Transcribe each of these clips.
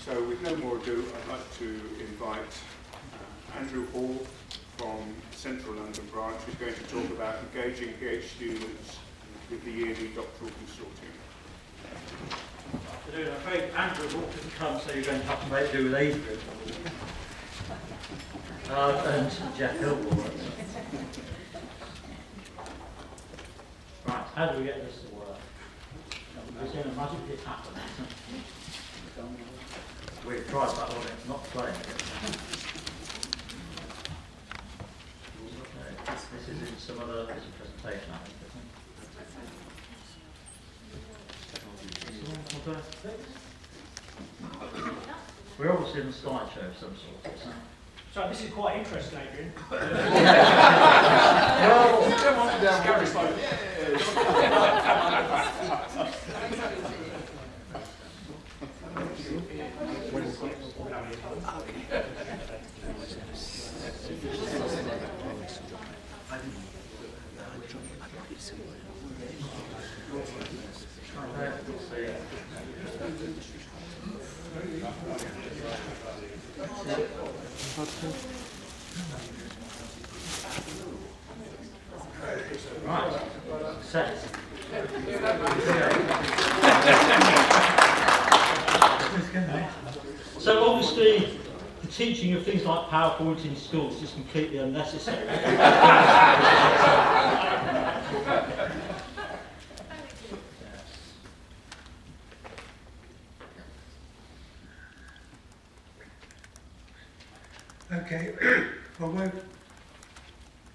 So with no more ado, I'd like to invite Andrew Hall from Central London branch, who's going to talk about engaging PhD students with the yearly doctoral consortium. Good afternoon. I'm afraid Andrew Hall couldn't come, so you're going to have to make do with Adrian. And Jeff Hillward. Right, how do we get this to work? We're seeing a magic hit happen. We've tried that one, it's not playing. Okay, this is in some other presentation, I think, isn't it? We're obviously in a slideshow of some sort, isn't it? So this is quite interesting, Adrian. Well, Don't want to scary slide. right, set. So obviously, the teaching of things like PowerPoint in schools is completely unnecessary. Okay, well, we're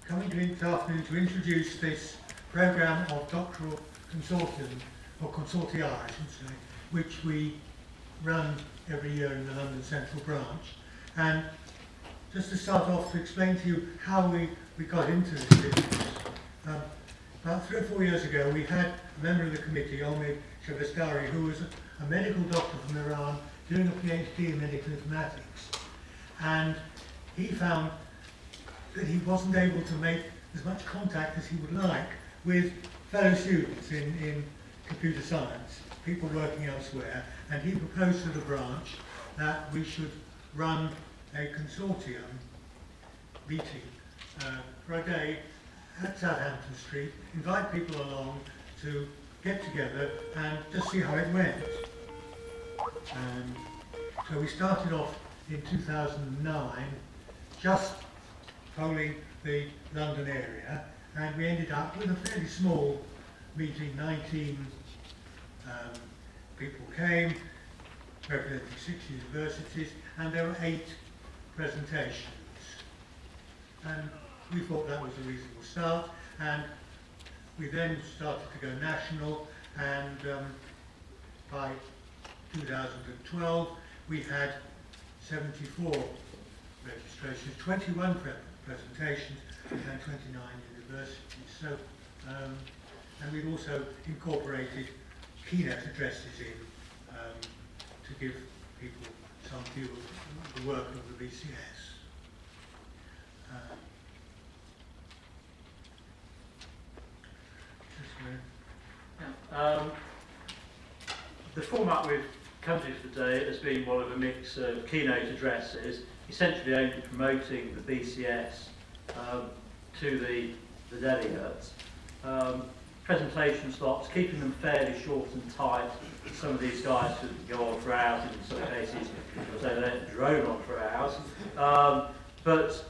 coming to this afternoon to introduce this programme of doctoral consortium, or consortia, I should say, which we run every year in the London Central branch. And just to start off, to explain to you how we got into this business. About 3 or 4 years ago, we had a member of the committee, Omid Shabastari, who was a medical doctor from Iran doing a PhD in medical informatics. And he found that he wasn't able to make as much contact as he would like with fellow students in computer science, people working elsewhere, and he proposed to the branch that we should run a consortium meeting for a day at Southampton Street, invite people along to get together and just see how it went. And so we started off in 2009, just polling the London area, and we ended up with a fairly small meeting. 19 people came, representing 6 universities, and there were 8 presentations. And we thought that was a reasonable start, and we then started to go national, and by 2012 we had 74 registrations, 21 presentations, and 29 universities. So, and we've also incorporated keynote addresses in to give people some view of the work of the BCS. The format we've come to today has been one of a mix of keynote addresses, essentially aimed at promoting the BCS to the delegates. Presentation slots, keeping them fairly short and tight. Some of these guys could go on for hours, in some cases, because they don't drone on for hours. But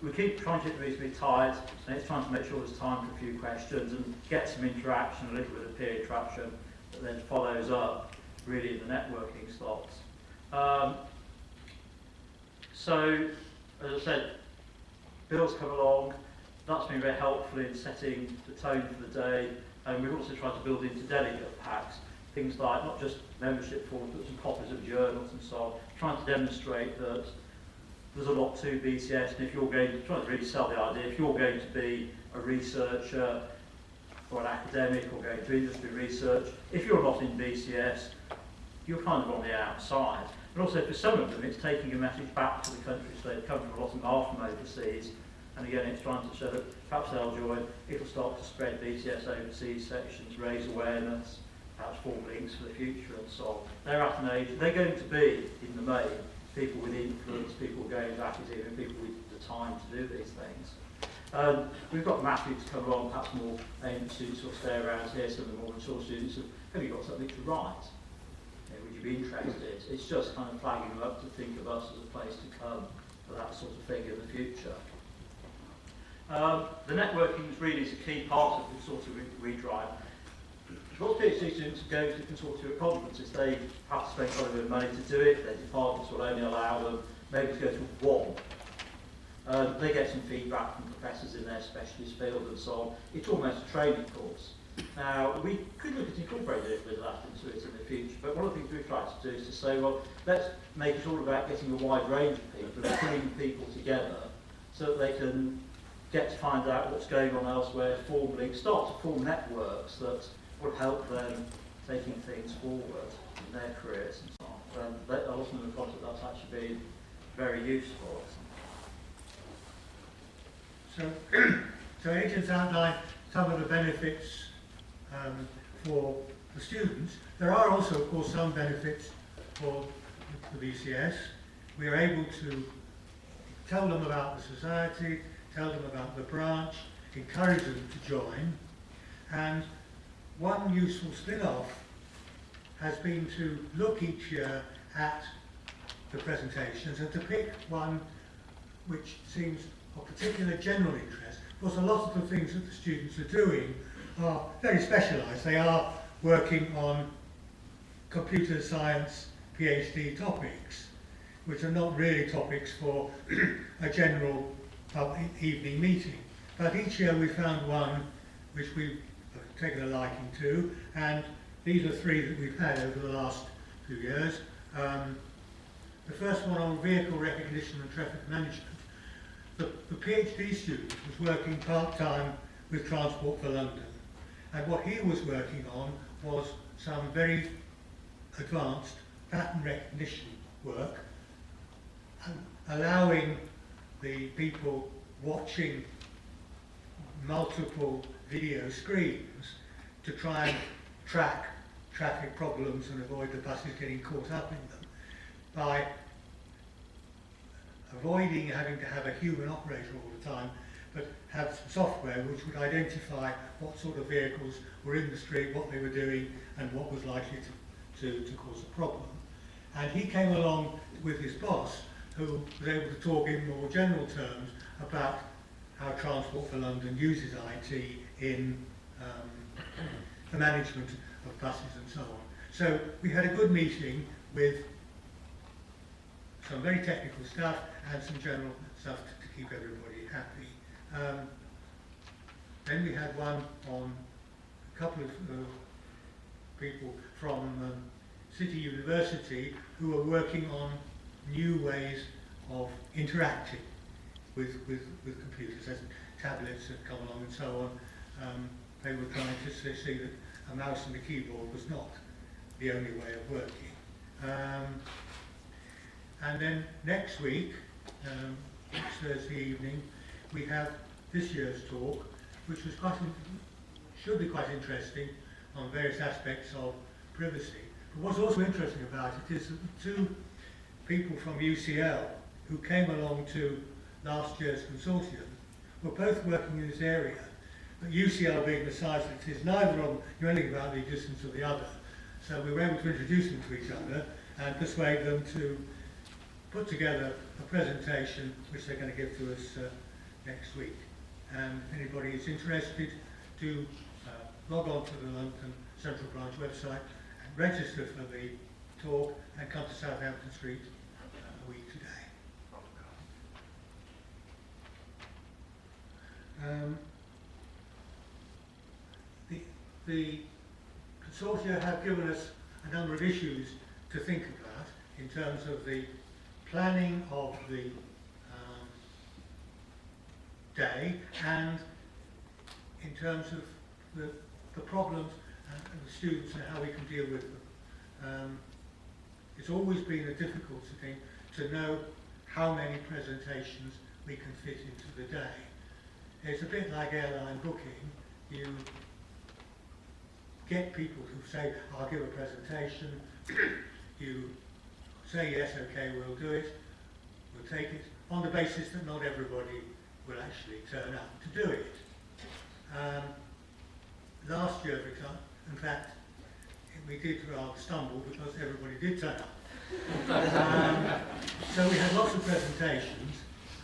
we keep trying to keep it reasonably tight, and it's trying to make sure there's time for a few questions and get some interaction, a little bit of peer interaction that then follows up really in the networking slots. So, as I said, Bill's come along. That's been very helpful in setting the tone for the day, and we've also tried to build into delegate packs things like not just membership forms but some copies of journals and so on, trying to demonstrate that there's a lot to BCS, and if you're going to try to really sell the idea, if you're going to be a researcher or an academic or going to industry research, if you're not in BCS, you're kind of on the outside. But also for some of them, it's taking a message back to the countries they've come from. A lot of them are from overseas, and again, it's trying to show that perhaps they'll join, it'll start to spread BCS overseas sections, raise awareness, perhaps form links for the future and so on. They're at an age, they're going to be, in the main, people with influence, people going to academia, people with the time to do these things. We've got Matthew to come along, perhaps more aimed students will stay around here, some of the more mature students have you got something to write? Would you be interested? It's just kind of flagging them up to think of us as a place to come for that sort of thing in the future. The networking is really a key part of the sort of redrive. Lots of PhD students go to consortia conferences. They have to spend quite a bit of money to do it. Their departments will only allow them maybe to go to one. They get some feedback from professors in their specialist field and so on. It's almost a training course. Now, we could look at incorporating a little bit of that into it in the future, but one of the things we've tried to do is to say, well, let's make it all about getting a wide range of people and pulling people together so that they can get to find out what's going on elsewhere, form links, start to form networks that will help them taking things forward in their careers and so on. And a lot of them have got that that's actually been very useful. So Adrian's outlined some of the benefits for the students. There are also, of course, some benefits for the BCS. We are able to tell them about the society, tell them about the branch, encourage them to join. And one useful spin-off has been to look each year at the presentations and to pick one which seems of particular general interest. Of course, a lot of the things that the students are doing are very specialised. They are working on computer science PhD topics, which are not really topics for a general evening meeting. But each year we found one which we've taken a liking to, and these are three that we've had over the last few years. The first one on vehicle recognition and traffic management. The PhD student was working part-time with Transport for London, and what he was working on was some very advanced pattern recognition work, allowing the people watching multiple video screens to try and track traffic problems and avoid the buses getting caught up in them by avoiding having to have a human operator all the time, but have some software which would identify what sort of vehicles were in the street, what they were doing, and what was likely to cause a problem. And he came along with his boss, who was able to talk in more general terms about how Transport for London uses IT in the management of buses and so on. So we had a good meeting with some very technical stuff and some general stuff to keep everybody happy. Then we had one on a couple of people from City University who were working on new ways of interacting with computers. As tablets had come along and so on, they were trying to see that a mouse and a keyboard was not the only way of working. And then next week, next Thursday evening, we have this year's talk, which was should be quite interesting on various aspects of privacy. But what's also interesting about it is that the two people from UCL who came along to last year's consortium were both working in this area. But UCL being the size that it is, neither of them knew anything about the existence of the other. So we were able to introduce them to each other and persuade them to put together a presentation which they're going to give to us next week. And if anybody is interested, do log on to the London Central Branch website and register for the talk and come to Southampton Street a week today. The consortia have given us a number of issues to think about in terms of the planning of the day and in terms of the problems and the students and how we can deal with them. It's always been a difficult thing to know how many presentations we can fit into the day. It's a bit like airline booking. You get people who say, I'll give a presentation, you say yes, okay, we'll do it, we'll take it, on the basis that not everybody will actually turn up to do it. Last year, for example, in fact, we did rather stumble because everybody did turn up. So we had lots of presentations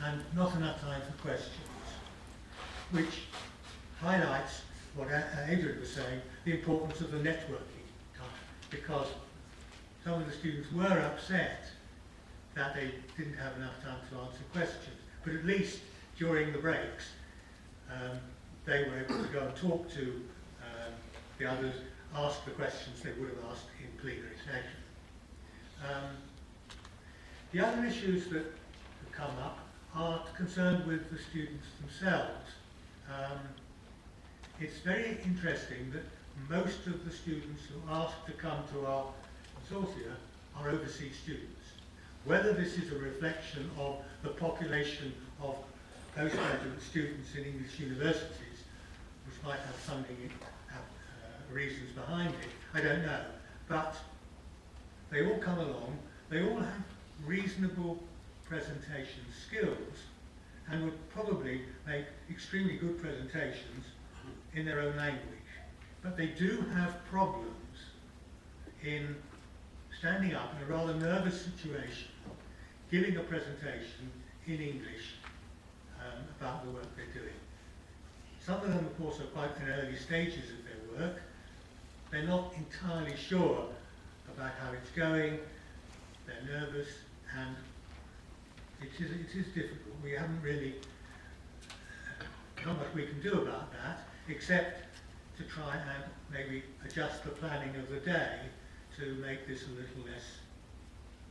and not enough time for questions, which highlights what Adrian was saying, the importance of the networking time, because some of the students were upset that they didn't have enough time to answer questions, but at least during the breaks they were able to go and talk to the others, ask the questions they would have asked in plenary session. The other issues that have come up are concerned with the students themselves. It's very interesting that most of the students who ask to come to our consortia are overseas students. Whether this is a reflection of the population of postgraduate students in English universities, which might have funding, reasons behind it, I don't know. But they all come along, they all have reasonable presentation skills and would probably make extremely good presentations in their own language. But they do have problems in standing up in a rather nervous situation, giving a presentation in English about the work they're doing. Some of them, of course, are quite in early stages of their work. They're not entirely sure about how it's going, they're nervous, and it is difficult. We haven't really, not much we can do about that, except to try and maybe adjust the planning of the day to make this a little less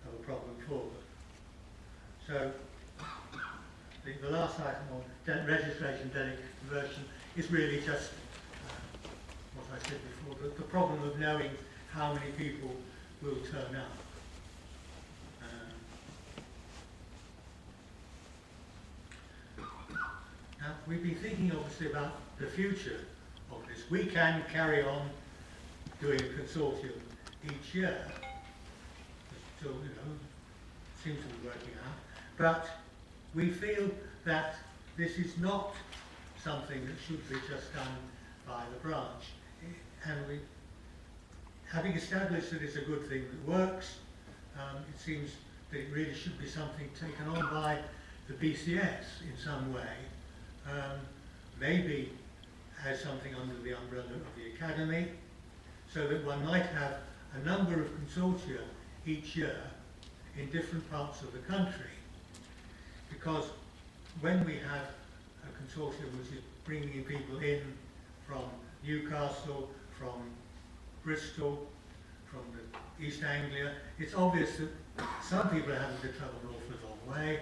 of a problem for them. So, the last item on registration delegate conversion is really just what I said before, the problem of knowing how many people will turn up. Now, we've been thinking obviously about the future of this. We can carry on doing a consortium each year. It still, seems to be working out. But we feel that this is not something that should be just done by the branch. And we, having established that it's a good thing that works, it seems that it really should be something taken on by the BCS in some way, maybe as something under the umbrella of the Academy, so that one might have a number of consortia each year in different parts of the country. Because when we have a consortium which is bringing in people in from Newcastle, from Bristol, from the East Anglia, it's obvious that some people are having to travel an awful long way.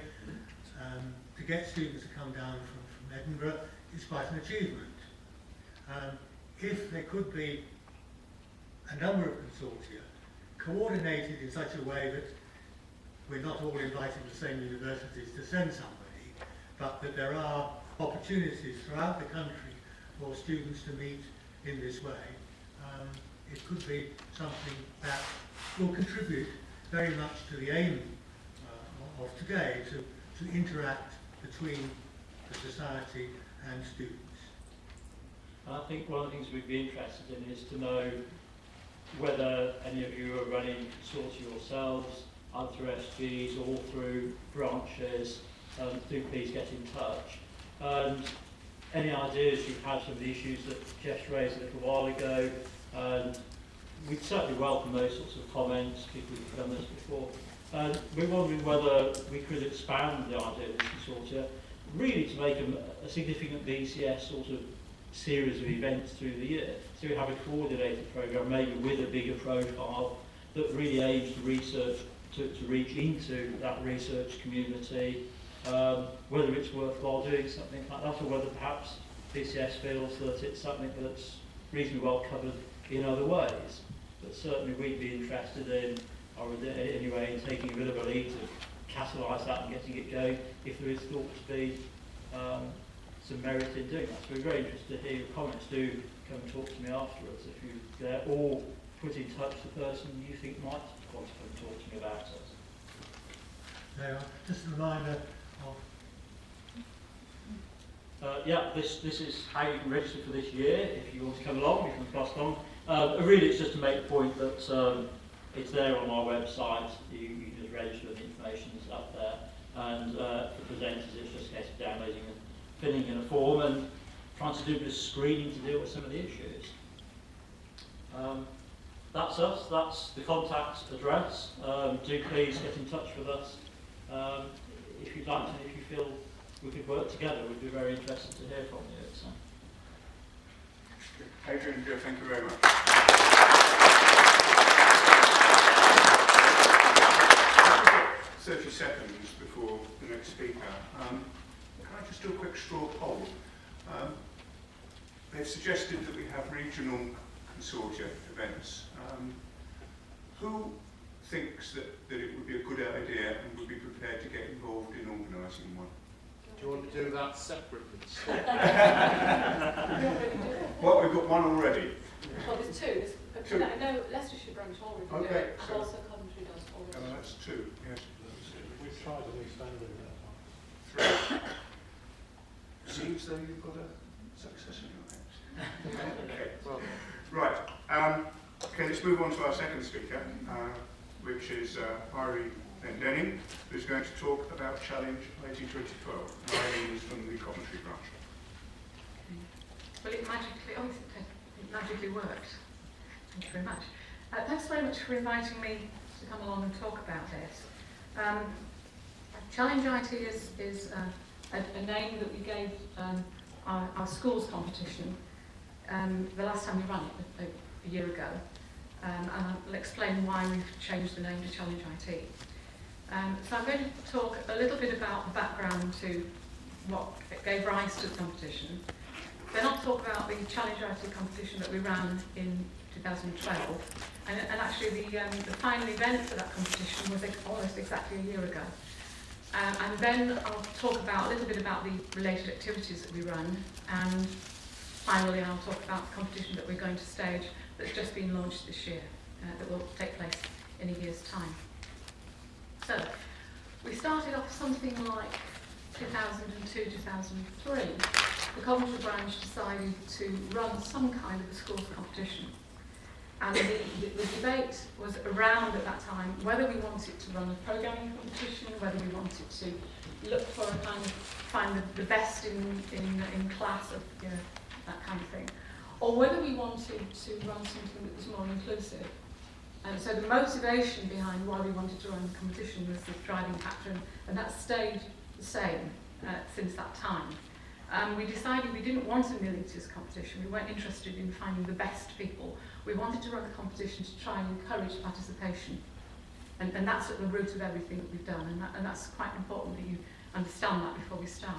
To get students to come down from Edinburgh is quite an achievement. If there could be a number of consortia coordinated in such a way that we're not all inviting the same universities to send somebody, but that there are opportunities throughout the country for students to meet in this way, it could be something that will contribute very much to the aim of today, to interact between the society and students. I think one of the things we'd be interested in is to know whether any of you are running consortia yourselves, either through SGs or through branches. Do please get in touch. And any ideas you've had, some of the issues that Jess raised a little while ago, and we'd certainly welcome those sorts of comments, people who've done this before. And we're wondering whether we could expand the idea of this consortia, really to make a significant BCS sort of series of events through the year. So we have a coordinated programme, maybe with a bigger profile, that really aims to research, to reach into that research community, whether it's worthwhile doing something like that, or whether perhaps BCS feels that it's something that's reasonably well covered in other ways. But certainly we'd be interested in, or anyway, in taking a bit of a lead to catalyse that and getting it going, if there is thought to be some merit in doing that. So we're very interested to hear your comments. Do come and talk to me afterwards if you're there, or put in touch the person you think might want to come and talk to me about us. There, just a reminder of yeah, this is how you can register for this year. If you want to come along, you can pass along. Really, it's just to make the point that it's there on our website. You can just register, and the information is up there. And for presenters, it's just a case of downloading and filling in a form and trying to do a bit of screening to deal with some of the issues. That's us. That's the contact address. Do please get in touch with us if you'd like to. If you feel we could work together, we'd be very interested to hear from you. So. Adrian, thank you very much. 30 seconds before the next speaker. Can I just do a quick straw poll? They've suggested that we have regional consortia events. Who thinks that it would be a good idea and would be prepared to get involved in organising one? Do you want to do that separately? Well, we've got one already. Well, there's two. Two. I know Leicestershire branch already do Okay, it, and so- also Coventry does already. Oh, that's two, yes. We've tried a new standard in that one. 3. Seems though you've got a success in your hands. Okay. Well, Right. Okay, let's move on to our second speaker, which is Irene Glendinning, who's going to talk about Challenge 182012. Irene is from the Coventry branch. Well, it magically worked. Thank you very much. Thanks very much for inviting me to come along and talk about this. Challenge IT is a name that we gave our schools competition the last time we ran it, a year ago. And I'll explain why we've changed the name to Challenge IT. So I'm going to talk a little bit about the background to what gave rise to the competition. Then I'll talk about the Challenge IT competition that we ran in 2012. And actually the final event for that competition was almost exactly a year ago. And then I'll talk about a little bit about the related activities that we run. And finally I'll talk about the competition that we're going to stage that's just been launched this year, that will take place in a year's time. So, we started off something like 2002, 2003. The Coventry branch decided to run some kind of a schools competition. And the debate was around at that time whether we wanted to run a programming competition, whether we wanted to look for a kind of, find the best in class of, you know, that kind of thing, or whether we wanted to run something that was more inclusive. And so the motivation behind why we wanted to run the competition was the driving factor, and that stayed the same since that time. We decided we didn't want a milliliters competition. We weren't interested in finding the best people. We wanted to run a competition to try and encourage participation. And that's at the root of everything that we've done, and that's quite important that you understand that before we start.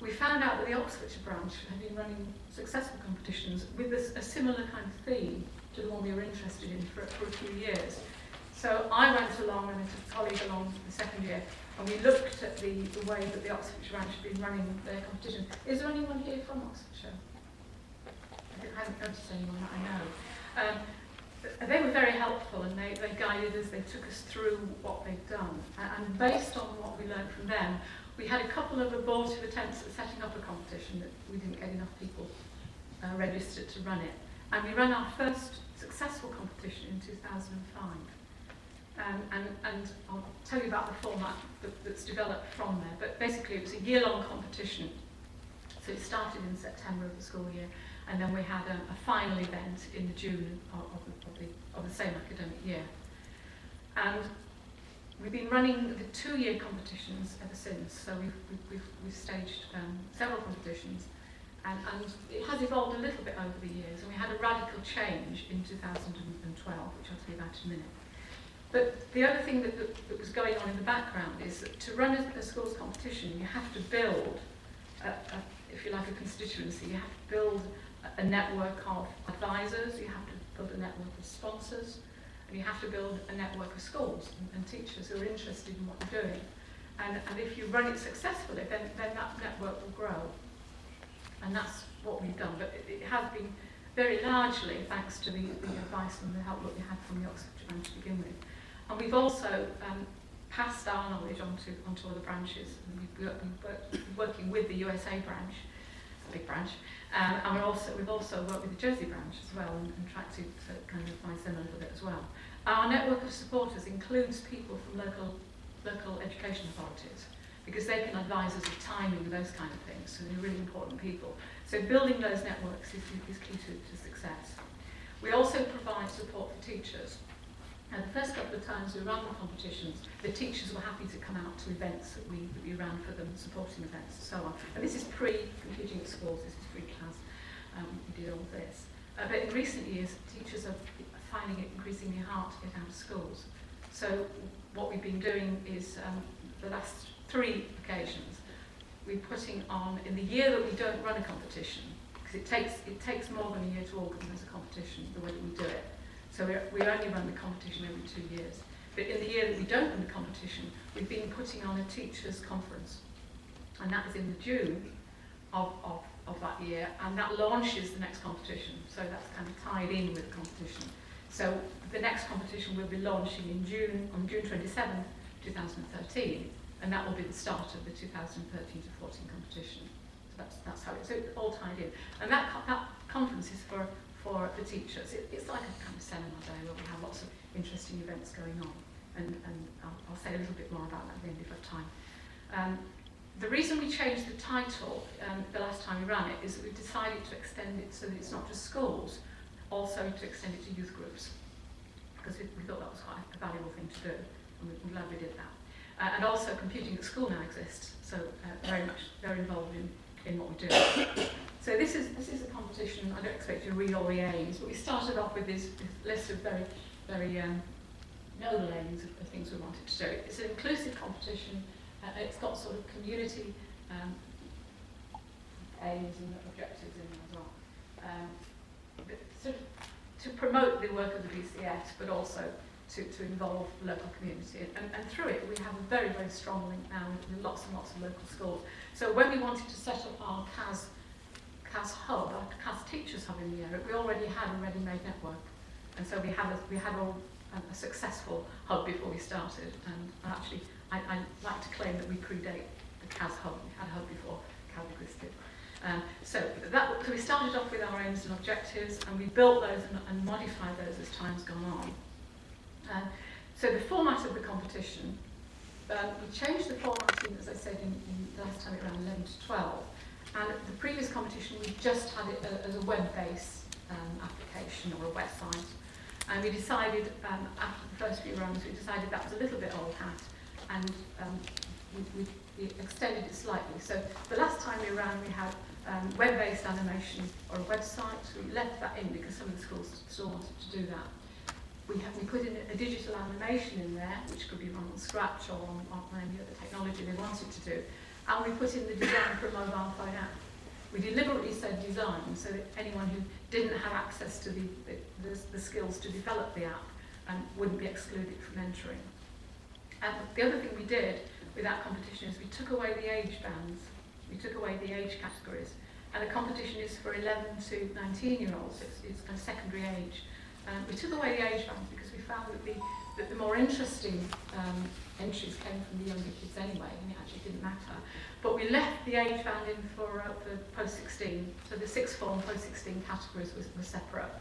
We found out that the Oxfordshire branch had been running successful competitions with a similar kind of theme to the one we were interested in for a few years. So I went along and I took a colleague along for the second year, and we looked at the way that the Oxfordshire branch had been running their competition. Is there anyone here from Oxfordshire? I haven't noticed anyone that I know. They were very helpful, and they guided us, they took us through what they'd done. And based on what we learned from them, we had a couple of abortive attempts at setting up a competition that we didn't get enough people registered to run it. And we ran our first successful competition in 2005. And I'll tell you about the format that's developed from there. But basically it was a year-long competition. So it started in September of the school year, and then we had a final event in June of the same academic year. And we've been running the 2-year competitions ever since. So we've staged several competitions. And it has evolved a little bit over the years, and we had a radical change in 2012, which I'll tell you about in a minute. But the other thing that was going on in the background is that to run a schools competition, you have to build, if you like, a constituency. You have to build a network of advisors, you have to build a network of sponsors, and you have to build a network of schools and teachers who are interested in what you're doing. And if you run it successfully, then that network will grow. And that's what we've done. But it has been very largely thanks to the advice and the help that we had from the Oxford branch to begin with. And we've also passed our knowledge onto other branches. And we're working with the USA branch, a big branch, and we've also worked with the Jersey branch as well and tried to kind of advise them a little bit as well. Our network of supporters includes people from local education authorities, because they can advise us of timing and those kind of things, so they're really important people. So building those networks is key to success. We also provide support for teachers. And the first couple of times we ran the competitions, the teachers were happy to come out to events that we ran for them, supporting events and so on. And this is pre-computing at schools, this is pre-class, we did all this. But in recent years, teachers are finding it increasingly hard to get out of schools. So what we've been doing is, the last 3 occasions, we're putting on, in the year that we don't run a competition, because it takes more than a year to organise a competition, the way that we do it. So we only run the competition every 2 years. But in the year that we don't run the competition, we've been putting on a teachers' conference. And that is in the June of that year, and that launches the next competition. So that's kind of tied in with the competition. So the next competition will be launching in June, on June 27th, 2013, and that will be the start of the 2013 to 14 competition. So that's how it's all tied in. And that conference is for the teachers. It's like a kind of seminar day where we have lots of interesting events going on, and I'll say a little bit more about that at the end if I have time. The reason we changed the title the last time we ran it is that we decided to extend it so that it's not just schools, also to extend it to youth groups, because we thought that was quite a valuable thing to do, and we're glad we did that. And also computing at school now exists, so very involved in what we do. So this is a competition. I don't expect you to read all the aims, but we started off with this list of very noble aims of things we wanted to do. It's an inclusive competition. It's got sort of community aims and objectives in there as well. Sort of to promote the work of the BCS, but also to involve the local community. And through it, we have a very, very strong link now with lots and lots of local schools. So when we wanted to set up our CAS hub, our CAS teachers hub in the area, we already had a ready-made network. And so we had a successful hub before we started. And actually, I like to claim that we predate the CAS hub. We had a hub before CAS existed. So we started off with our aims and objectives, and we built those and modified those as time's gone on. So the format of the competition, we changed the formatting, as I said, in the last time around 11 to 12. And the previous competition, we just had it as a web-based application or a website. And we decided, after the first few rounds, we decided that was a little bit old hat, and we extended it slightly. So the last time we ran, we had web-based animation or a website. We left that in because some of the schools still wanted to do that. We put in a digital animation in there, which could be run on Scratch or on any other technology they wanted to do. And we put in the design for a mobile phone app. We deliberately said design so that anyone who didn't have access to the skills to develop the app wouldn't be excluded from entering. And the other thing we did with that competition is we took away the age bands, we took away the age categories, and the competition is for 11 to 19-year-olds, it's a secondary age. We took away the age bands because we found that the more interesting entries came from the younger kids anyway, and it actually didn't matter. But we left the age band in for post-16, so the sixth form post-16 categories were separate,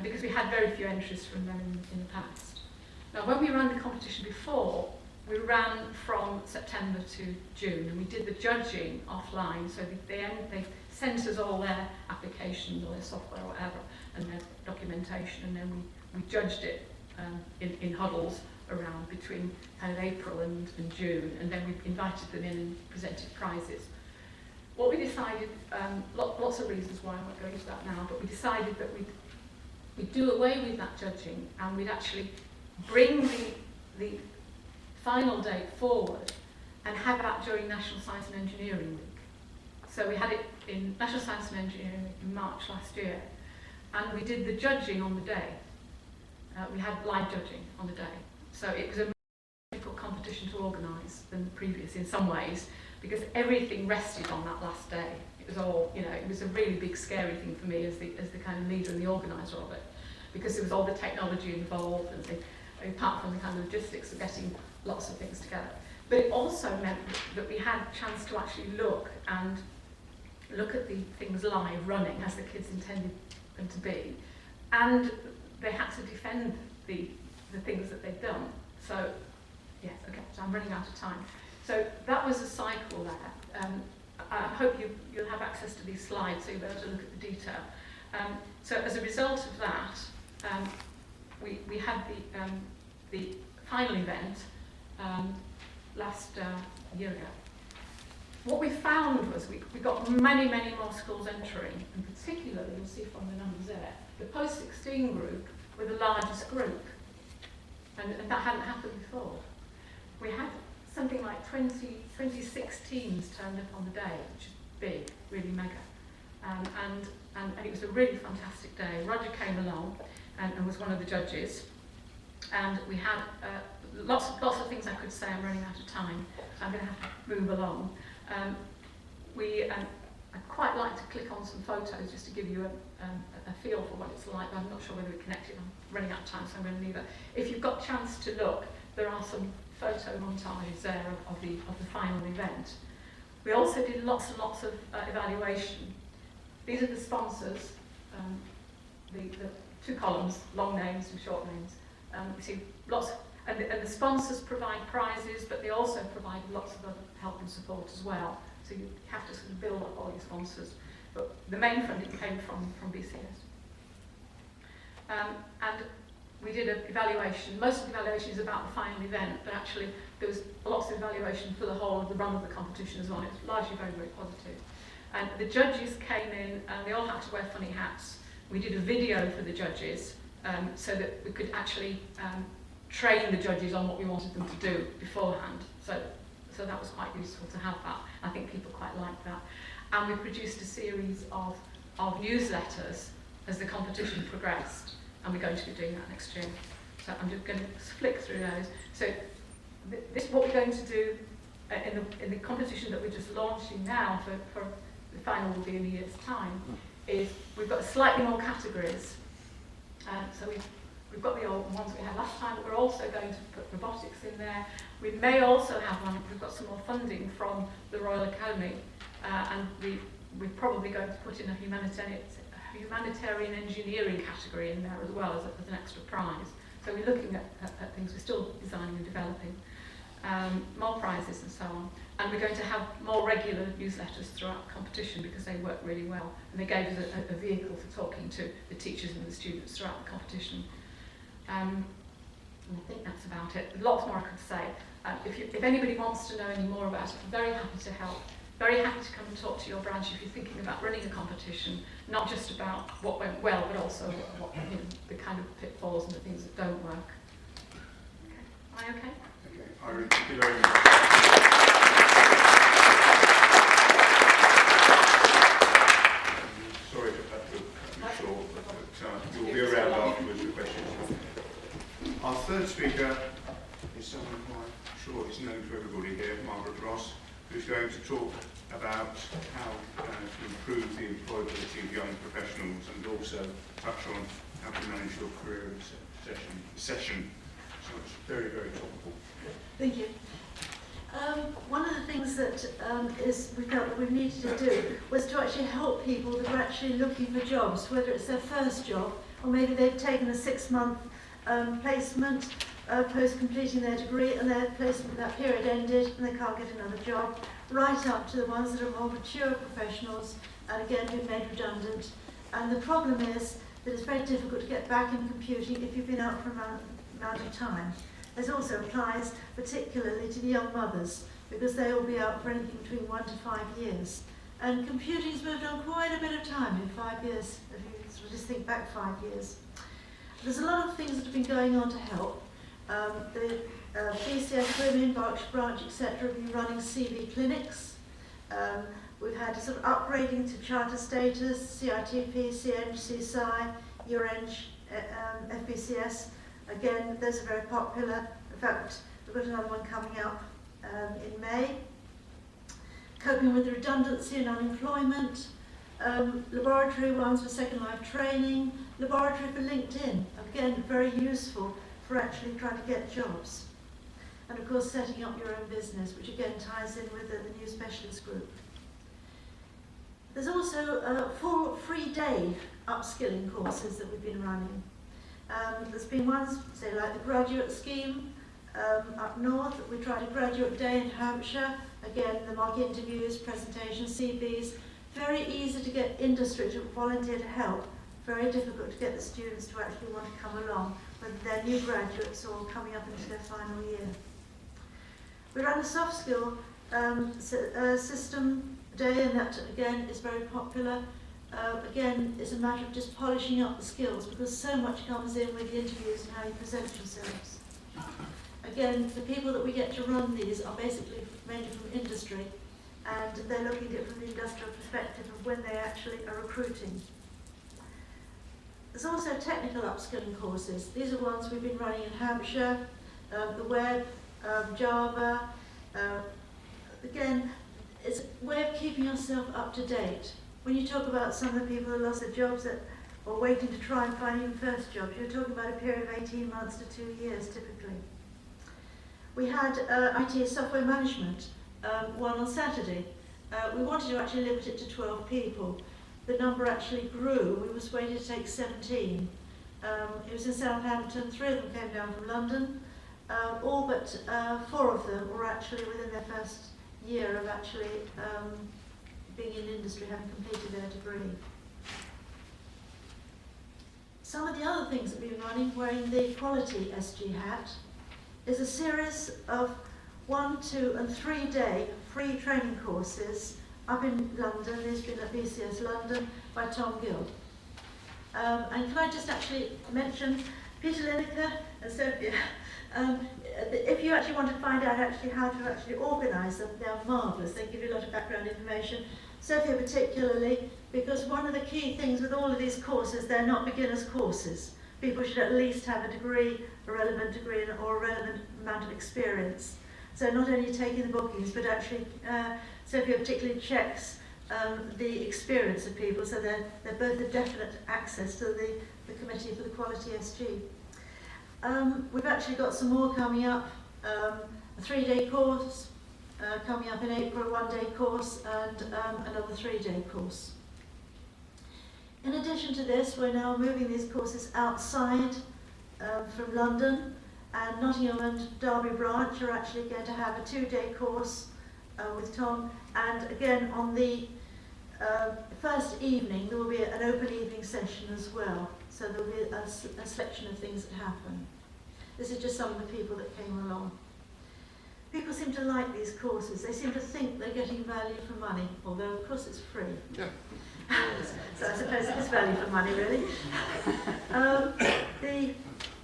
because we had very few entries from them in the past. Now, when we ran the competition before, we ran from September to June, and we did the judging offline, so they sent us all their applications or their software or whatever, and their documentation, and then we judged it in huddles around between kind of April and June, and then we invited them in and presented prizes. What we decided, lots of reasons why, I won't go into that now, but we decided that we'd do away with that judging, and we'd actually bring the final date forward and have that during National Science and Engineering Week. So we had it in National Science and Engineering Week in March last year, and we did the judging on the day. We had live judging on the day. So it was a more difficult competition to organise than the previous in some ways, because everything rested on that last day. was all, you know, it was a really big scary thing for me as the kind of leader and the organiser of it, because there was all the technology involved and apart from the kind of logistics of getting lots of things together. But it also meant that we had a chance to actually look at the things live running as the kids intended them to be, and they had to defend the things that they'd done. So, yes, okay, so I'm running out of time. So that was a cycle there. I hope you'll have access to these slides so you'll be able to look at the detail. So as a result of that, we had the final event last year ago. What we found was we got many more schools entering, and particularly, you'll see from the numbers there, the post-16 group were the largest group, and that hadn't happened before. We had something like 20 16s turned up on the day, which is big, really mega, and it was a really fantastic day. Roger came along and was one of the judges, and we had lots of things I could say. I'm running out of time, so I'm going to have to move along. I'd quite like to click on some photos just to give you a feel for what it's like, but I'm not sure whether we're connected. I'm running out of time, so I'm going to leave it. If you've got a chance to look, there are some photo montages there of the final event. We also did lots and lots of evaluation. These are the sponsors, the two columns, long names and short names. You see lots, and the sponsors provide prizes, but they also provide lots of other help and support as well. So you have to sort of build up all your sponsors. But the main funding came from BCS. And we did an evaluation. Most of the evaluation is about the final event, but actually there was lots of evaluation for the whole of the run of the competition as well. It was largely very positive. And the judges came in and they all had to wear funny hats. We did a video for the judges so that we could actually train the judges on what we wanted them to do beforehand. So that was quite useful to have that. I think people quite liked that. And we produced a series of newsletters as the competition progressed, and we're going to be doing that next year. So I'm just going to flick through those. So this what we're going to do in the competition that we're just launching now for the final will be in a year's time, is we've got slightly more categories. So we've got the old ones we had last time, but we're also going to put robotics in there. We may also have one, we've got some more funding from the Royal Academy, and we're probably going to put in a humanitarian engineering category in there as well as an extra prize. So we're looking at things, we're still designing and developing, more prizes and so on. And we're going to have more regular newsletters throughout the competition because they work really well. And they gave us a vehicle for talking to the teachers and the students throughout the competition. And I think that's about it. Lots more I could say. If anybody wants to know any more about it, I'm very happy to help. Very happy to come and talk to your branch if you're thinking about running a competition, not just about what went well, but also what, the kind of pitfalls and the things that don't work. Okay. Am I okay? Okay, Irene, thank you very much. Sorry to cut you short, but we'll be around afterwards with questions. Our third speaker is someone who I'm sure is known to everybody here, Margaret, who's going to talk about how to improve the employability of young professionals and also touch on how to manage your career session. So it's very topical. Thank you. One of the things that we felt that we needed to do was to actually help people that are actually looking for jobs, whether it's their first job or maybe they've taken a 6-month placement post completing their degree and their placement, that period ended and they can't get another job, right up to the ones that are more mature professionals and again been made redundant. And the problem is that it's very difficult to get back in computing if you've been out for a amount of time. This also applies particularly to the young mothers because they will be out for anything between 1 to 5 years. And computing's moved on quite a bit of time in 5 years, if you sort of just think back 5 years. There's a lot of things that have been going on to help. The BCS Women, Berkshire Branch, etc. have been running CV clinics. We've had a sort of upgrading to charter status, CITP, CNG, CSI, URENG, FBCS. Again, those are very popular. In fact, we've got another one coming up in May. coping with redundancy and unemployment, laboratory ones for Second Life training, laboratory for LinkedIn, again very useful for actually trying to get jobs. And of course setting up your own business, which again ties in with the new specialist group. There's also 4 free-day upskilling courses that we've been running. There's been ones, say like the graduate scheme up north. We tried a graduate day in Hampshire. Again, the mock interviews, presentations, CVs. Very easy to get industry to volunteer to help. Very difficult to get the students to actually want to come along, whether they're new graduates or coming up into their final year. We ran a soft skill system day, and that again is very popular. Again, it's a matter of just polishing up the skills, because so much comes in with the interviews and how you present yourselves. Again, the people that we get to run these are basically mainly from industry, and they're looking at it from the industrial perspective of when they actually are recruiting. There's also technical upskilling courses. These are ones we've been running in Hampshire, the web, Java. Again, it's a way of keeping yourself up to date. When you talk about some of the people who lost their jobs that are waiting to try and find even first jobs, you're talking about a period of 18 months to 2 years typically. We had IT software management, one on Saturday. We wanted to actually limit it to 12 people. The number actually grew. We were persuaded to take 17. It was in Southampton. 3 of them came down from London. All but 4 of them were actually within their first year of actually being in industry, having completed their degree. Some of the other things that we've been running, wearing the quality SG hat, is a series of 1, 2 and 3 day free training courses up in London. These have been at BCS London by Tom Gill. And can I just actually mention Peter Lineker and Sophia? If you actually want to find out actually how to actually organise them, they're marvellous. They give you a lot of background information. Sophia particularly, because one of the key things with all of these courses, they're not beginners courses. People should at least have a degree, a relevant degree, or a relevant amount of experience. So not only taking the bookings, but actually Sophia particularly checks the experience of people, so they're both a definite access to the Committee for the Quality SG. We've actually got some more coming up, a 3-day course coming up in April, a 1-day course, and another 3-day course. In addition to this, we're now moving these courses outside from London, and Nottingham and Derby branch are actually going to have a 2-day course with Tom, and again on the first evening there will be an open evening session as well, so there will be a selection of things that happen. This is just some of the people that came along. People seem to like these courses. They seem to think they're getting value for money, although of course it's free. Yeah. So I suppose it is value for money, really.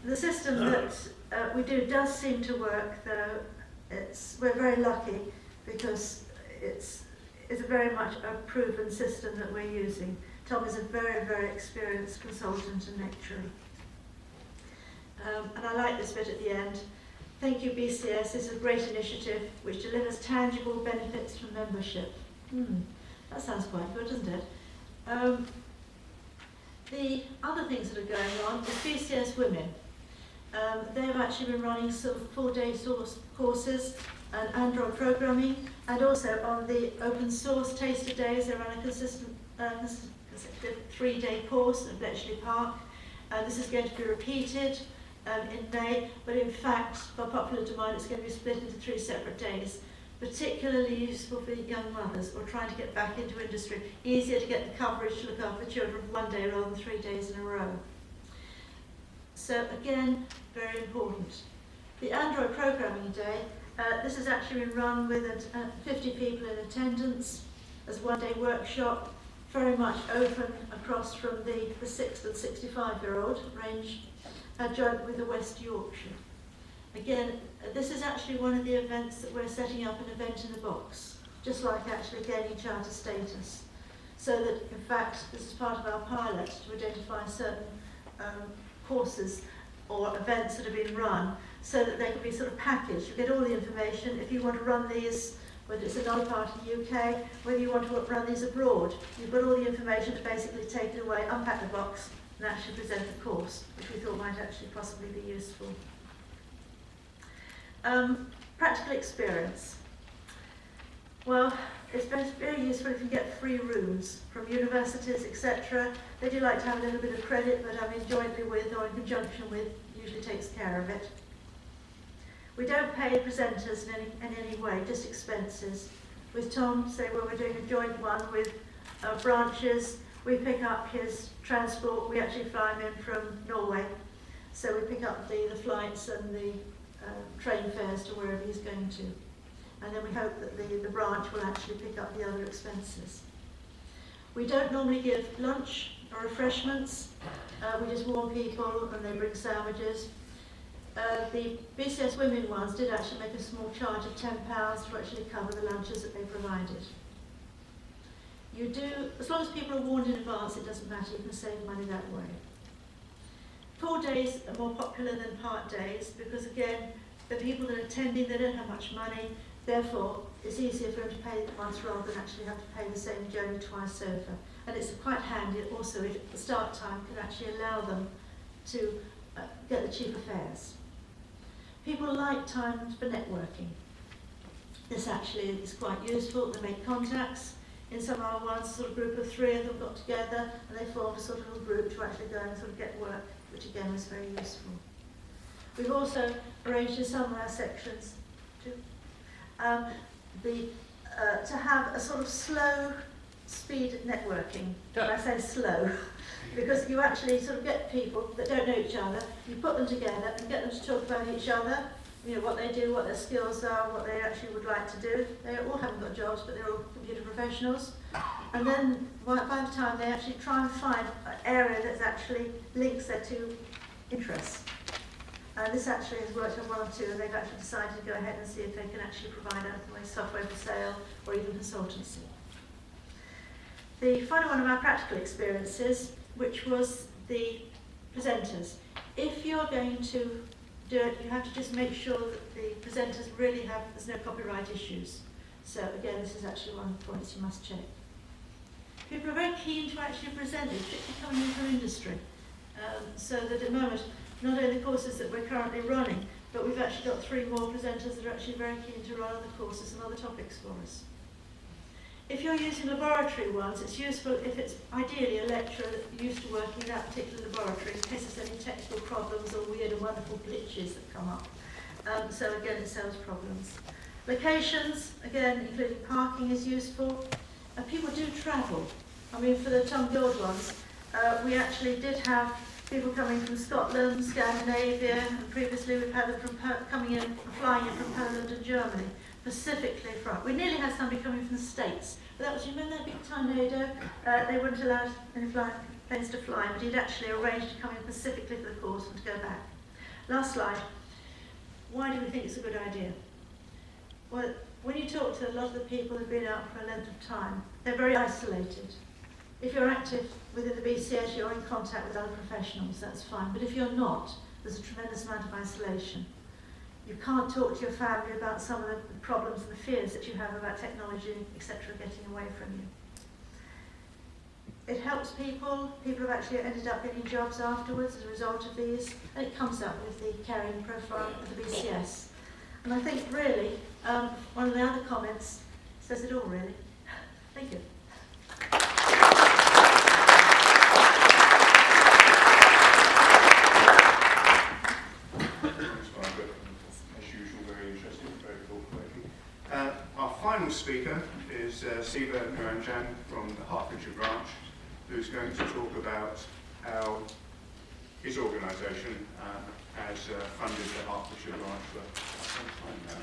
The system that we do does seem to work, though. We're very lucky because it's very much a proven system that we're using. Tom is a very, very experienced consultant and lecturer. And I like this bit at the end. Thank you, BCS. It's a great initiative which delivers tangible benefits from membership. That sounds quite good, doesn't it? The other things that are going on is BCS Women. They've actually been running sort of 4-day courses and Android programming, and also on the open source taster days they run a consistent 3-day course at Bletchley Park. This is going to be repeated in May, but in fact, by popular demand, it's going to be split into 3 separate days. Particularly useful for young mothers or trying to get back into industry. Easier to get the coverage to look after children 1 day rather than 3 days in a row. So again, very important. The Android programming day, this has actually been run with 50 people in attendance as 1-day workshop, very much open across from the 6 and 65-year-old range, joint with the West Yorkshire. Again, this is actually one of the events that we're setting up, an event in a box, just like actually gaining charter status. So that, in fact, this is part of our pilot to identify certain courses or events that have been run, so that they can be sort of packaged. You get all the information. If you want to run these, whether it's another part of the UK, whether you want to run these abroad. You've got all the information to basically take it away, unpack the box, and actually present the course, which we thought might actually possibly be useful. Practical experience. Well, it's very useful if you get free rooms from universities, etc. They do like to have a little bit of credit, but having jointly with or in conjunction with usually takes care of it. We don't pay presenters in any way, just expenses. With Tom, say when we're doing a joint one with branches, we pick up his transport. We actually fly him in from Norway, so we pick up the flights and the train fares to wherever he's going to. And then we hope that the branch will actually pick up the other expenses. We don't normally give lunch or refreshments. We just warn people and they bring sandwiches. The BCS women ones did actually make a small charge of £10 to actually cover the lunches that they provided. You do, as long as people are warned in advance, it doesn't matter, you can save money that way. Full days are more popular than part days because, again, the people that are attending, they don't have much money, therefore it's easier for them to pay once rather than actually have to pay the same journey twice over. And it's quite handy also if the start time can actually allow them to get the cheaper fares. People like time for networking. This actually is quite useful. They make contacts. In some of our ones, a sort of group of 3 of them got together and they formed a sort of a group to actually go and sort of get work, which again was very useful. We've also arranged in some of our sections to have a sort of slow speed networking. And I say slow because you actually sort of get people that don't know each other, you put them together and get them to talk about each other, you know, what they do, what their skills are, what they actually would like to do. They all haven't got jobs, but they're all computer professionals. And then by the time they actually try and find an area that actually links their 2 interests. This actually has worked on 1 or 2, and they've actually decided to go ahead and see if they can actually provide anything like software for sale or even consultancy. The final one of our practical experiences, which was the presenters. If you're going to do it, you have to just make sure that the presenters really there's no copyright issues. So again, this is actually one of the points you must check. People are very keen to actually present it, particularly coming in from industry. So that at the moment, not only the courses that we're currently running, but we've actually got 3 more presenters that are actually very keen to run other courses and other topics for us. If you're using laboratory ones, it's useful if it's ideally a lecturer that used to working in that particular laboratory in case there's any technical problems or weird and wonderful glitches that come up. So again, it solves problems. Locations, again, including parking is useful. People do travel. I mean, for the Tom Guild ones, we actually did have people coming from Scotland, Scandinavia, and previously we've had them from coming in, flying in from Poland and Germany, specifically from. We nearly had somebody coming from the States, but that was, you remember that big tornado? They weren't allowed any planes to fly, but he'd actually arranged to come in specifically for the course and to go back. Last slide. Why do we think it's a good idea? Well, when you talk to a lot of the people who've been out for a length of time, they're very isolated. If you're active within the BCS, you're in contact with other professionals, that's fine. But if you're not, there's a tremendous amount of isolation. You can't talk to your family about some of the problems and the fears that you have about technology, etc., getting away from you. It helps people. People have actually ended up getting jobs afterwards as a result of these, and it comes up with the carrying profile of the BCS. And I think really, one of the other comments says it all, really. Thank you. Our final speaker is Siva Niranjan from the Hertfordshire branch, who's going to talk about how his organisation has funded the Hertfordshire branch for some time now.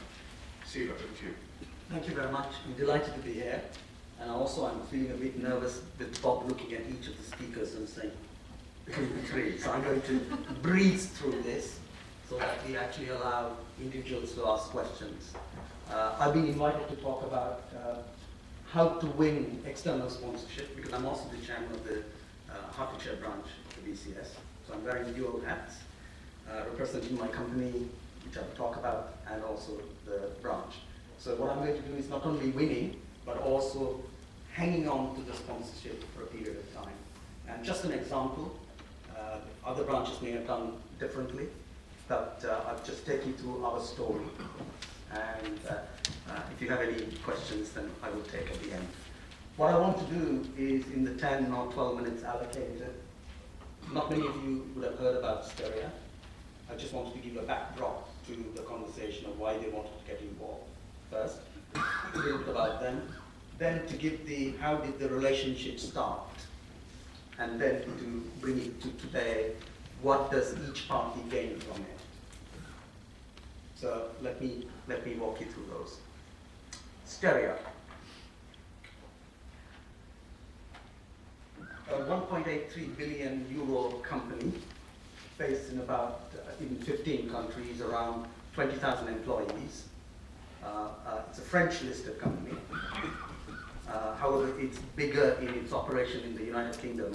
Siva, over to you. Thank you very much. I'm delighted to be here. And also I'm feeling a bit nervous with Bob looking at each of the speakers and saying, so I'm going to breeze through this so that we actually allow individuals to ask questions. I've been invited to talk about how to win external sponsorship because I'm also the chairman of the Hertfordshire branch of the BCS. So I'm wearing dual hats, representing my company, which I will talk about, and also the branch. So what I'm going to do is not only winning, but also hanging on to the sponsorship for a period of time. And just an example, other branches may have done differently, but I'll just take you through our story. And if you have any questions, then I will take at the end. What I want to do is, in the 10 or 12 minutes allocated, not many of you would have heard about Steria. I just wanted to give a backdrop to the conversation of why they wanted to get involved. First, a little bit about them, then to give the how did the relationship start, and then to bring it to today, what does each party gain from it. So let me walk you through those. Steria. A 1.83 billion euro company based in 15 countries, around 20,000 employees. It's a French listed company. However, it's bigger in its operation in the United Kingdom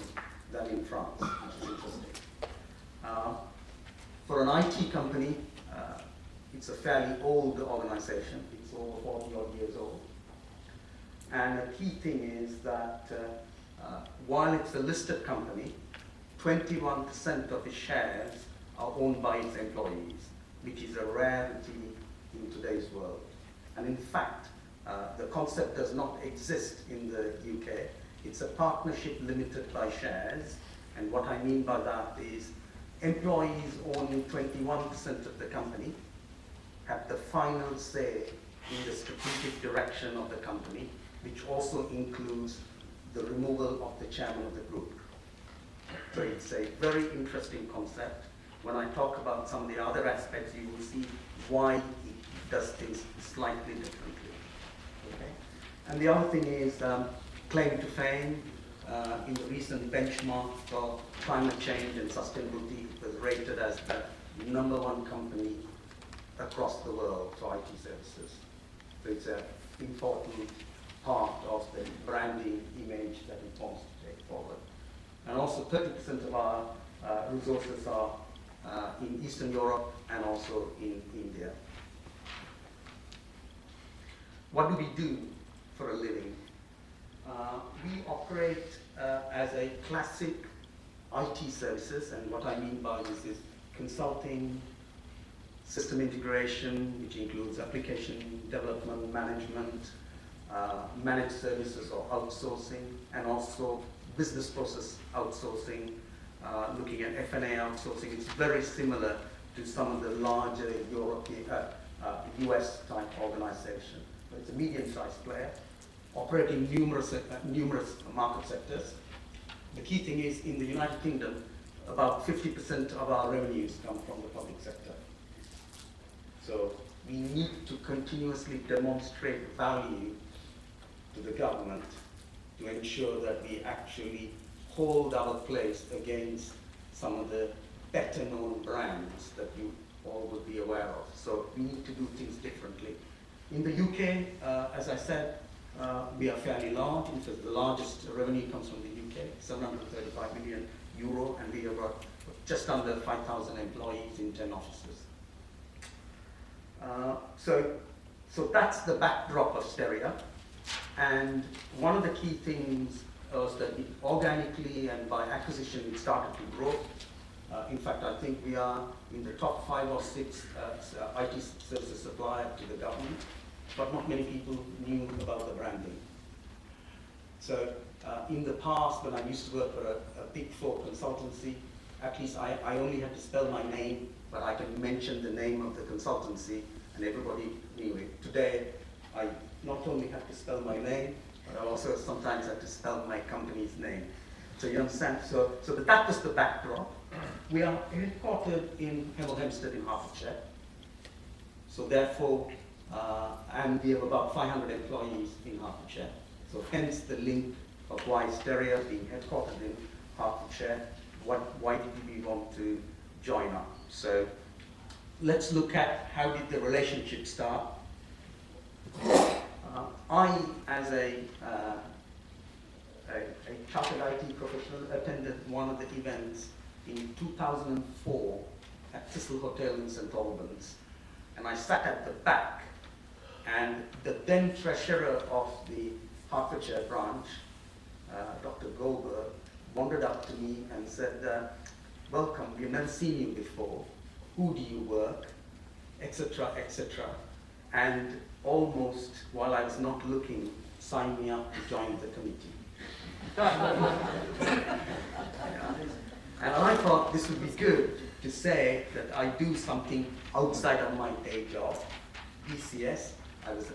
than in France, which is interesting. For an IT company, it's a fairly old organization. It's over 40 odd years old. And a key thing is that while it's a listed company, 21% of its shares are owned by its employees, which is a rarity in today's world. And in fact, the concept does not exist in the UK. It's a partnership limited by shares. And what I mean by that is employees owning 21% of the company have the final say in the strategic direction of the company, which also includes the removal of the chairman of the group. So it's a very interesting concept. When I talk about some of the other aspects, you will see why it does things slightly differently. Okay? And the other thing is claim to fame. In the recent benchmark for climate change and sustainability, it was rated as the #1 company across the world for IT services. So it's an important part of the branding image that it wants to take forward. And also 30% of our resources are in Eastern Europe and also in India. What do we do for a living? We operate as a classic IT services, and what I mean by this is consulting, system integration, which includes application development, management, managed services or outsourcing, and also business process outsourcing, looking at F&A outsourcing. It's very similar to some of the larger European, US type organizations. But it's a medium-sized player, operating numerous market sectors. The key thing is, in the United Kingdom, about 50% of our revenues come from the public sector. So we need to continuously demonstrate value to the government to ensure that we actually hold our place against some of the better known brands that you all would be aware of. So we need to do things differently. In the UK, as I said, we are fairly large. In fact, the largest revenue comes from the UK, 735 million euro, and we have got just under 5,000 employees in 10 offices. So that's the backdrop of Steria. And one of the key things was that organically and by acquisition it started to grow. In fact, I think we are in the top 5 or 6 IT services supplier to the government, but not many people knew about the branding. So in the past, when I used to work for a Big 4 consultancy, at least I only had to spell my name, but I can mention the name of the consultancy and everybody knew it. Today, I not only have to spell my name, but I also sometimes have to spell my company's name. So you understand? So but that was the backdrop. We are headquartered in Hemel Hempstead in Hertfordshire. So therefore, and we have about 500 employees in Hertfordshire. So hence the link of why Steria being headquartered in Hertfordshire, why did we want to join up? So let's look at how did the relationship start. I, as a chartered IT professional, attended one of the events in 2004 at Thistle Hotel in St Albans, and I sat at the back, and the then treasurer of the Hertfordshire branch, Dr. Goldberg, wandered up to me and said, welcome, we've never seen you before. Who do you work? Etc., etc. And almost, while I was not looking, signed me up to join the committee. And I thought this would be good to say that I do something outside of my day job. BCS,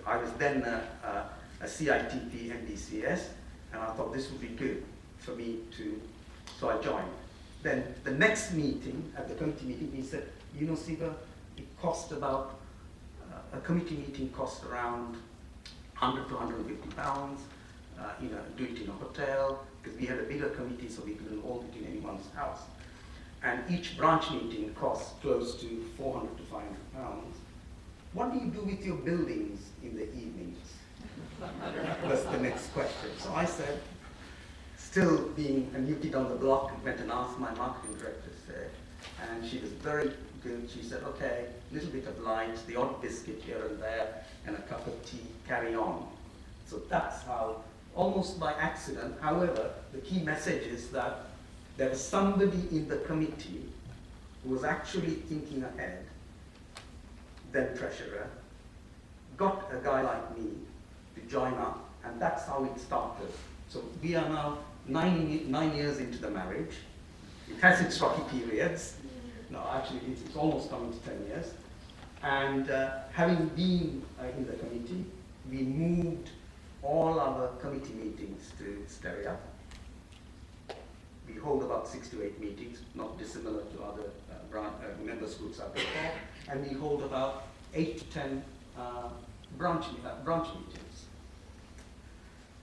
I was then a CITP and BCS, and I thought this would be good for me to, so I joined. Then the next meeting, at the committee meeting, he said, you know, Siva, it cost about, a committee meeting cost around 100 to 150 pounds, do it in a hotel, because we had a bigger committee, so we couldn't hold it in anyone's house. And each branch meeting costs close to 400 to 500 pounds. What do you do with your buildings in the evenings? That's the next question. So I said, still being a new kid on the block, went and asked my marketing director, and she was very good. She said, okay, a little bit of light, the odd biscuit here and there, and a cup of tea, carry on. So that's how, almost by accident, however, the key message is that there was somebody in the committee who was actually thinking ahead, then treasurer, got a guy like me to join up, and that's how it started. So we are now 9 years into the marriage. It has its rocky periods. No, actually, it's almost coming to 10 years. And having been in the committee, we moved all our committee meetings to Stereo. We hold about 6 to 8 meetings, not dissimilar to other members groups out there. And we hold about 8 to 10 branch meetings.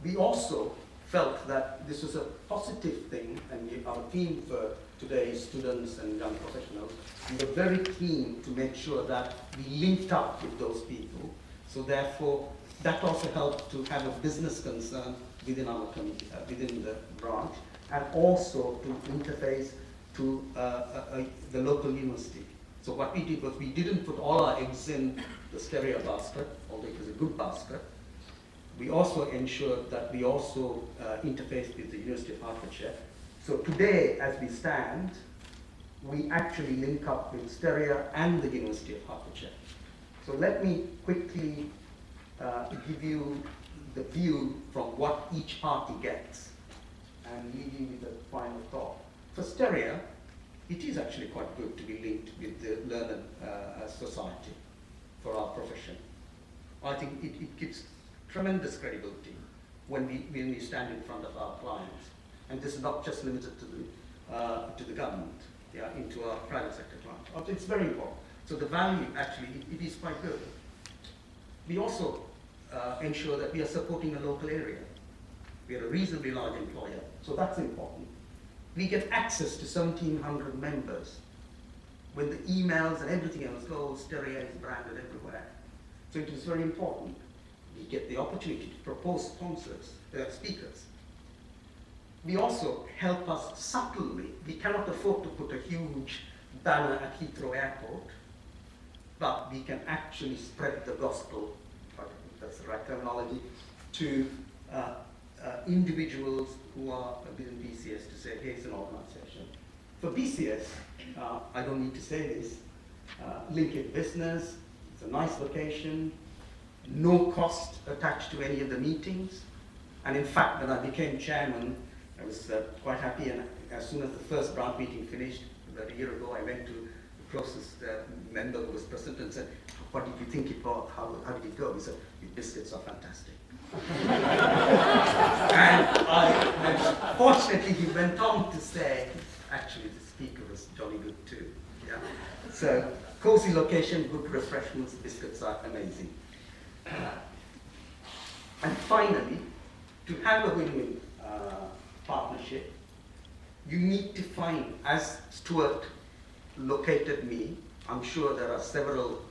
We also felt that this was a positive thing, and our theme for today's students and young professionals, we were very keen to make sure that we linked up with those people. So therefore, that also helped to have a business concern within our community, within the branch, and also to interface to the local university. So what we did was we didn't put all our eggs in the Stereo basket, although it was a good basket. We also ensured that we also interfaced with the University of Hertfordshire. So today, as we stand, we actually link up with Stereo and the University of Hertfordshire. So let me quickly give you the view from what each party gets and leave you with a final thought. For Stereo, it is actually quite good to be linked with the learned society for our profession. I think it gives tremendous credibility when we stand in front of our clients. And this is not just limited to the government, yeah, into our private sector clients. It's very important. So the value, actually, it is quite good. We also ensure that we are supporting a local area. We are a reasonably large employer, so that's important. We get access to 1,700 members when the emails and everything else goes, Stereo is branded everywhere. So it is very important. We get the opportunity to propose speakers. We also help us subtly. We cannot afford to put a huge banner at Heathrow Airport, but we can actually spread the gospel, if that's the right terminology, to individuals who are within BCS to say, here's an organization. For BCS, I don't need to say this, linked business, it's a nice location, no cost attached to any of the meetings. And in fact, when I became chairman, I was quite happy, and as soon as the first branch meeting finished, about a year ago, I went to the closest member who was present and said, what did you think it was? How did it go? He said, your biscuits are fantastic. And fortunately, he went on to say, actually, the speaker was jolly good too. Yeah? So, cozy location, good refreshments, biscuits are amazing. And finally, to have a win-win partnership, you need to find, as Stuart located me, I'm sure there are several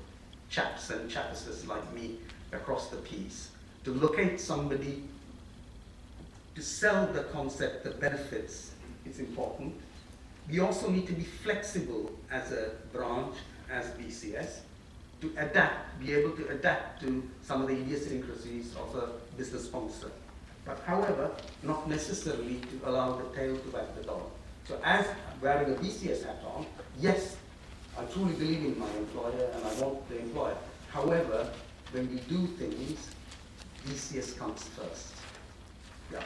chaps and chapsters like me across the piece, to locate somebody to sell the concept, the benefits, is important. We also need to be flexible as a branch, as BCS. to adapt, be able to adapt to some of the idiosyncrasies of a business sponsor. But however, not necessarily to allow the tail to wag the dog. So as wearing a BCS hat on, yes, I truly believe in my employer and I want the employer. However, when we do things, BCS comes first. Yeah.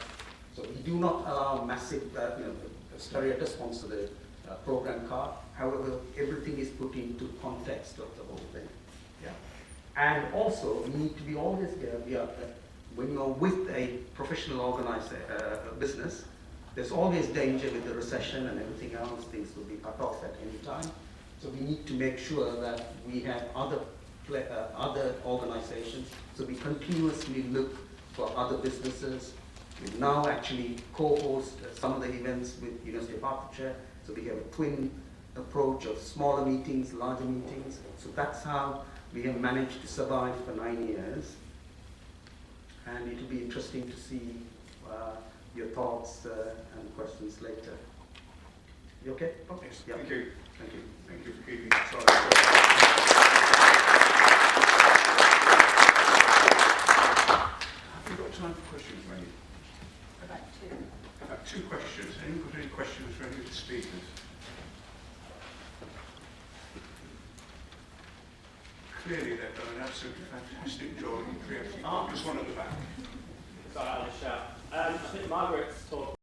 So we do not allow massive, Storiata sponsor the program card. However, everything is put into context of the whole thing. Yeah. And also, we need to be always when you're with a professional organizer, business, there's always danger with the recession and everything else. Things will be cut off at any time. So we need to make sure that we have other organizations. So we continuously look for other businesses. We now actually co-host some of the events with University of Hertfordshire. So we have a twin approach of smaller meetings, larger meetings. So that's how we have managed to survive for 9 years. And it will be interesting to see your thoughts and questions later. You okay? Okay. Yes, yeah. Thank you. Thank you. Thank you for keeping it solid. Have we got time for questions, Wendy? About two. About 2 questions. Anyone got any questions for any of the speakers? Clearly they've done an absolutely fantastic job in creating. Just one at the back. Sorry, I'll just shout. I think Margaret's talked